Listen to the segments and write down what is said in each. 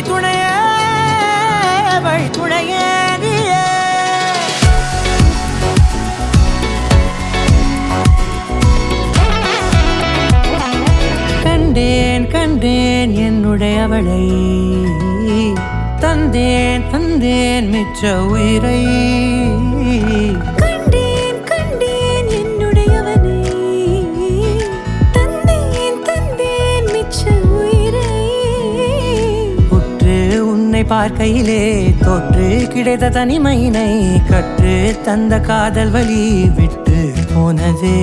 வழித்துணையே வழித்துணையே நீயே. கண்டேன் கண்டேன் என்னுடையவளை, தந்தேன் தந்தேன் மிச்ச உயிரை. கண்டேன் கண்டேன் என்னுடையவனை, தந்தேன் தந்தேன் மிச்ச உயிரை. உற்று உன்னை பார்க்கையிலே தோற்று கிடைத்த தனிமையினை கற்று தந்த காதல் வழி விட்டு போனதே.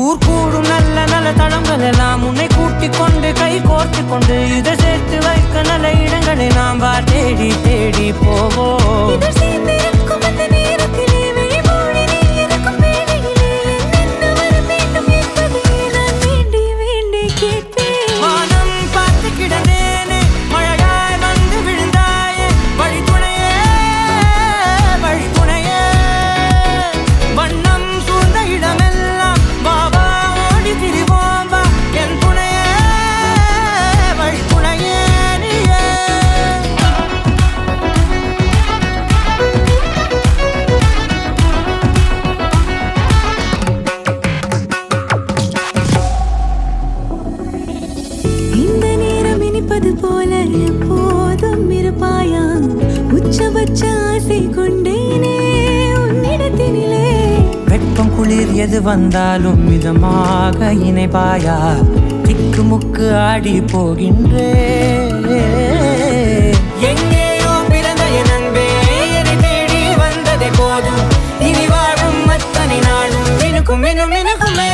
ஊர் கூடும் நல்ல நல்ல தளங்கள் எல்லாம் உன்னை கூட்டிக் கொண்டு கை கோர்த்து கொண்டு இதை சேர்த்து வைக்க நல்ல இடங்களை நாம் வா தேடி தேடி போவோம். இதழ் சேர்ந்திருக்கும் அந்த நேரத்திலே விழிமூடி நீ இருக்கும் வேளையிலே என்னென்ன வர வேண்டும் என்பதை நான் வேண்டி வேண்டி கேட்பேன். வானம் பார்த்து கிடந்தேனே மழையாய் வந்து விழுந்தாயே வழித்துணையே வழித்துணையே. வண்ணம் சூழ்ந்த இடமெல்லாம் பாபா ஓடி திரிவோம் வா என் துணையே வழித்துணையே நீயே. இந்த நேரம் இனிப்பது போல எப்போதும் இருப்பாயா, உச்சபட்ச ஆசை கொண்டேனே உன்னிடத்தினிலே. வெப்பம் குளிர் எது வந்தாலும் மிதமாக இணைப்பாயா, திக்கு முக்கு ஆடி போகின்றே. எங்கேயோ பிறந்த என் அன்பே என்னை தேடி வந்ததே போதும், இனி வாழும் அத்தனை நாளும் மினுக்கும் மினுக்குமே.